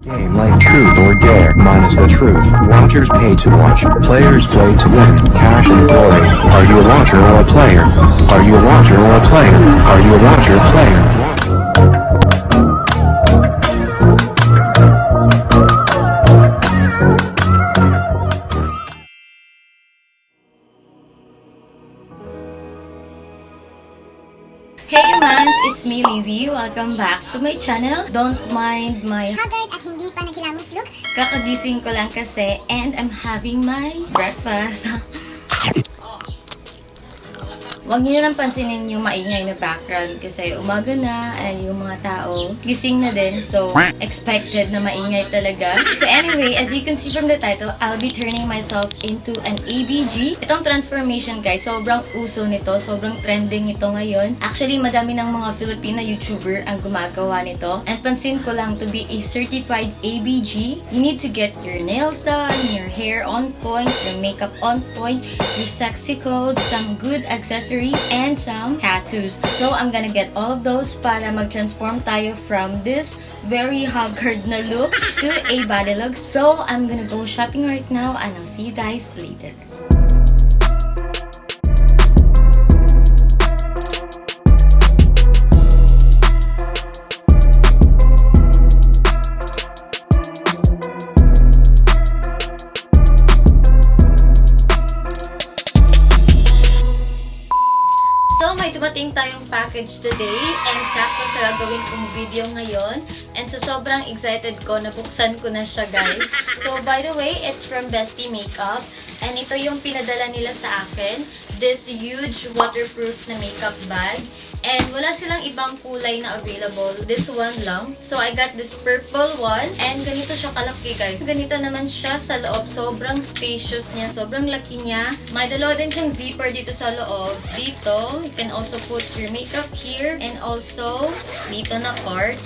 Game like Truth or Dare, minus the truth. Watchers pay to watch, players play to win. Cash and glory. Are you a watcher or a player? Are you a watcher or a player? Are you a watcher or player? Hey mans! It's me, Lizzy. Welcome back to my channel. Don't mind my haggard at hindi pa naghilamos look. kakagising ko lang kasi and I'm having my breakfast. Huwag niyo nang pansinin yung maingay na background kasi umaga na and yung mga tao gising na din, so expected na maingay talaga. So anyway, as you can see from the title, I'll be turning myself into an ABG. Itong transformation guys, sobrang uso nito, sobrang trending ito ngayon. Actually, madami ng mga Filipino YouTuber ang gumagawa nito. And pansin ko lang, to be a certified ABG, you need to get your nails done, your hair on point, your makeup on point, your sexy clothes, some good accessories, and some tattoos. So, I'm gonna get all of those para mag-transform tayo from this very haggard na look to a body look. So, I'm gonna go shopping right now and I'll see you guys later. So, may dumating tayong package today and sakto sa gagawin kong video ngayon. And sa sobrang excited ko, nabuksan ko na siya guys. So, by the way, it's from Bestie Makeup. And ito yung pinadala nila sa akin. This huge waterproof na makeup bag. And wala silang ibang kulay na available. This one lang. So, I got this purple one. And ganito siya kalaki guys. Ganito naman siya sa loob. Sobrang spacious niya. Sobrang laki niya. May dalawa din siyang zipper dito sa loob. Dito, you can also put your makeup here. And also, dito na part.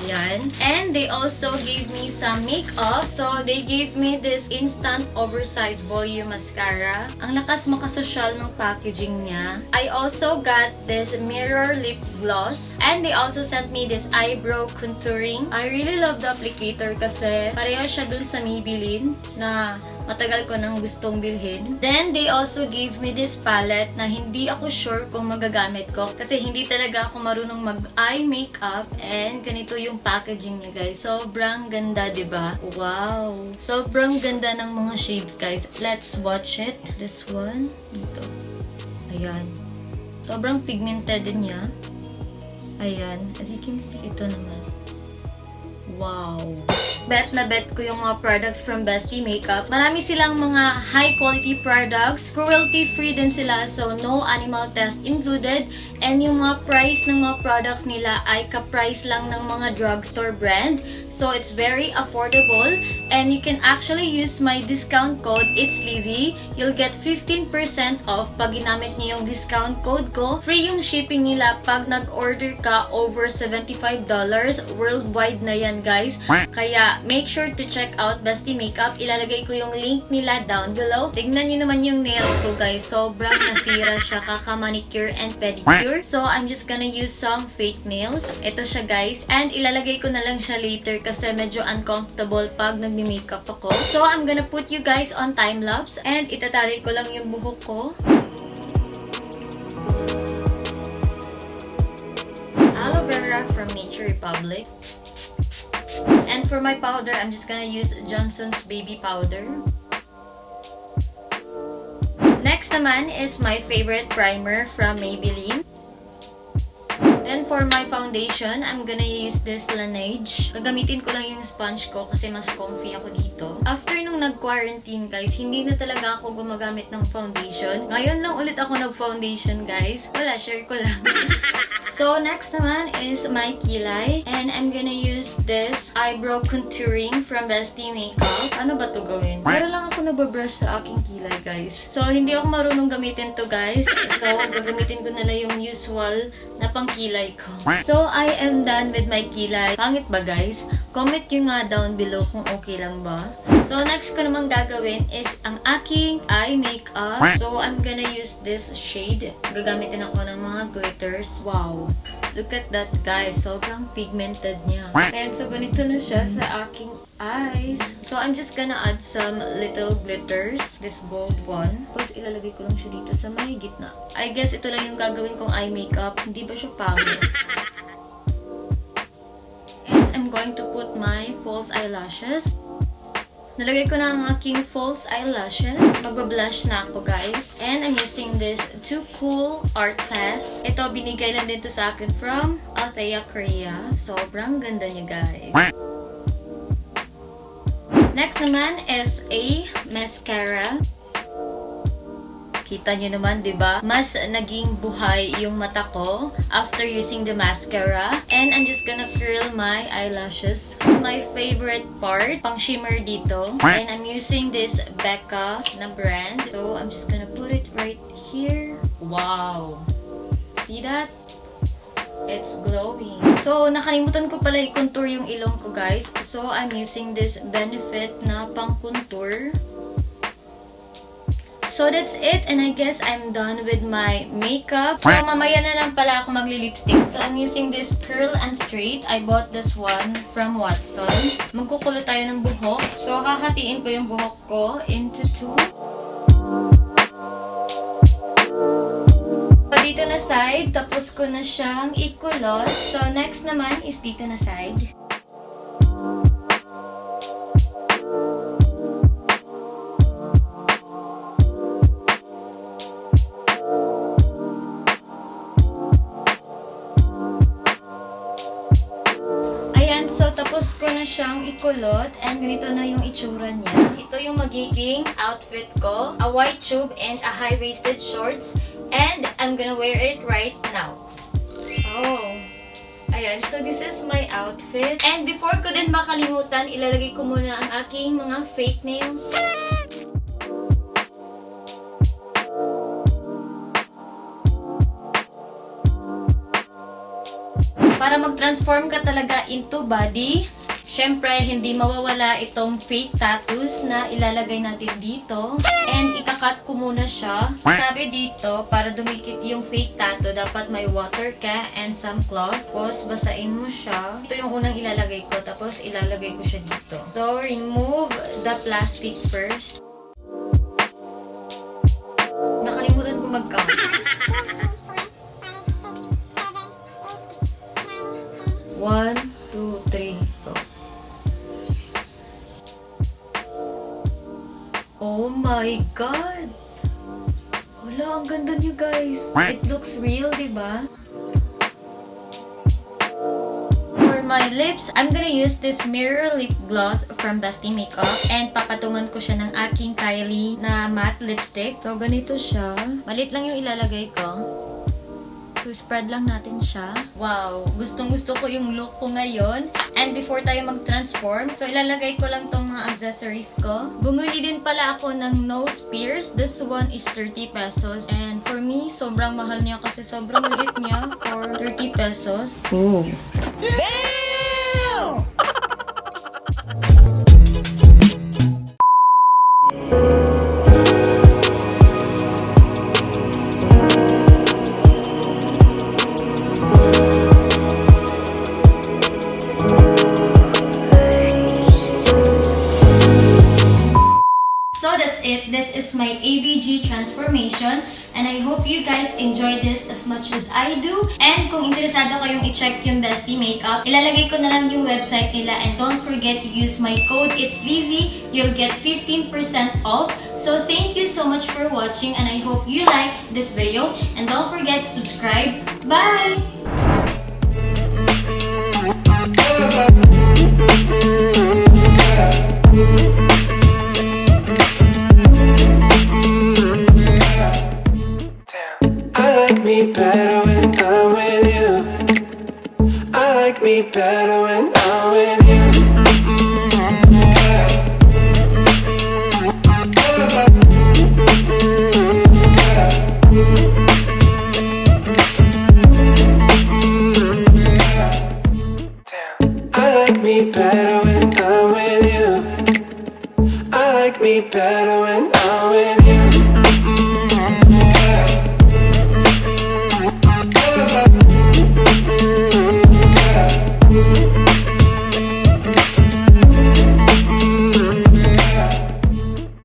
Ayan. And they also gave me some makeup. So, they gave me this instant oversized volume mascara. Ang lakas makasosyal ng packaging niya. I also got this mirror lip gloss. And they also sent me this eyebrow contouring. I really love the applicator kasi pareho siya dun sa Maybelline na matagal ko nang gustong bilhin. Then, they also gave me this palette na hindi ako sure kung magagamit ko. Kasi hindi talaga ako marunong mag-eye makeup. And ganito yung packaging niya, guys. Sobrang ganda, diba? Wow! Sobrang ganda ng mga shades, guys. Let's watch it. This one. Dito. Ayan. Sobrang pigmented din niya. Ayan. As you can see, ito naman. Wow! Bet na bet ko yung mga products from Bestie Makeup. Marami silang mga high quality products. Cruelty free din sila, so no animal test included. And yung mga price ng mga products nila ay ka-price lang ng mga drugstore brand. So it's very affordable. And you can actually use my discount code, It's Lizzy. You'll get 15% off pag ginamit niyo yung discount code ko. Free yung shipping nila pag nag-order ka over $75. Worldwide na yan guys. Kaya make sure to check out Bestie Makeup. Ilalagay ko yung link nila down below. Tignan nyo naman yung nails ko guys. Sobrang nasira siya, kaka-manicure and pedicure. So I'm just gonna use some fake nails. Ito siya guys. And ilalagay ko na lang siya later kasi medyo uncomfortable pag nagmi-makeup ako. So I'm gonna put you guys on time-lapse and itatali ko lang yung buhok ko. Aloe vera from Nature Republic. And for my powder, I'm just gonna use Johnson's Baby Powder. Next naman is my favorite primer from Maybelline. Then for my foundation, I'm gonna use this Laneige. Gagamitin ko lang yung sponge ko kasi mas comfy ako dito. After nung nag-quarantine guys, hindi na talaga ako gumagamit ng foundation. Ngayon lang ulit ako nag-foundation guys. Wala, share ko lang. So, next naman is my kilay. And I'm gonna use this eyebrow contouring from Bestie Makeup. Ano ba to gawin? Pero lang ako nababrush sa aking kilay, guys. So, hindi ako marunong gamitin to, guys. So, gagamitin ko na lang yung usual na pangkilay ko. So, I am done with my kilay. Pangit ba, guys? Comment nyo nga down below kung okay lang ba. So, next ko namang gagawin is ang aking eye makeup. So, I'm gonna use this shade. Gagamitin ako ng mga glitters. Wow! Look at that, guys. Sobrang pigmented niya. And so, ganito na siya sa aking eyes. So, I'm just gonna add some little glitters. This gold one. Tapos, ilalagay ko lang siya dito sa may gitna. I guess ito lang yung gagawin kong eye makeup. Hindi ba siya pangit? Yes, I'm going to put my false eyelashes. Nalagay ko na ang aking false eyelashes. Magba-blush na ako, guys. And I'm using this Too Cool art class. Ito, binigay lang dito sa akin from Althea, Korea. Sobrang ganda niya, guys. Next naman is a mascara. Kita niyo naman, di ba? Mas naging buhay yung mata ko after using the mascara. And I'm just gonna curl my eyelashes. My favorite part, pang shimmer dito. And I'm using this Becca na brand. So, I'm just gonna put it right here. Wow! See that? It's glowing. So, nakalimutan ko pala i-contour yung ilong ko, guys. So, I'm using this Benefit na pang-contour. So, that's it. And I guess I'm done with my makeup. So, mamaya na lang pala ako magli-lipstick. So, I'm using this Curl and Straight. I bought this one from Watsons. Magkukulo tayo ng buhok. So, hahatiin ko yung buhok ko into two. So, dito na side. Tapos ko na siyang ikulot. So, next naman is dito na side. Tapos ko na siyang ikulot and ganito na yung itsura niya. Ito yung magiging outfit ko. A white tube and a high-waisted shorts. And I'm gonna wear it right now. Oh. Ayan. So this is my outfit. And before ko din makalimutan, ilalagay ko muna ang aking mga fake nails. Para mag-transform ka talaga into body, syempre, hindi mawawala itong fake tattoos na ilalagay natin dito. And ikakat ko muna siya. Sabi dito, para dumikit yung fake tattoo, dapat may water ka and some cloth. Tapos, basain mo siya. Ito yung unang ilalagay ko, tapos ilalagay ko siya dito. So, remove the plastic first. Nakalimutan ko mag-count. 1, 2, 3, go. Oh my God! Wala, ang ganda niyo, guys. It looks real, diba? For my lips, I'm gonna use this Mirror Lip Gloss from Bestie Makeup. And papatungan ko siya ng aking Kylie na matte lipstick. So, ganito siya. Malit lang yung ilalagay ko. So, spread lang natin siya. Wow! Gustong-gusto ko yung look ko ngayon. And before tayo mag-transform, so ilalagay ko lang tong mga accessories ko. Bumili din pala ako ng nose pierce. This one is 30 pesos. And for me, sobrang mahal niya kasi sobrang liit niya for 30 pesos. Oh! Damn! This is my ABG transformation and I hope you guys enjoy this as much as I do. And kung interesado kayong i-check yung Bestie Makeup, ilalagay ko na lang yung website nila and don't forget to use my code, it's Lizzy. You'll get 15% off. So thank you so much for watching and I hope you like this video and don't forget to subscribe. Bye! Better when I'm with you. I like me better when I'm with you. me better when I'm with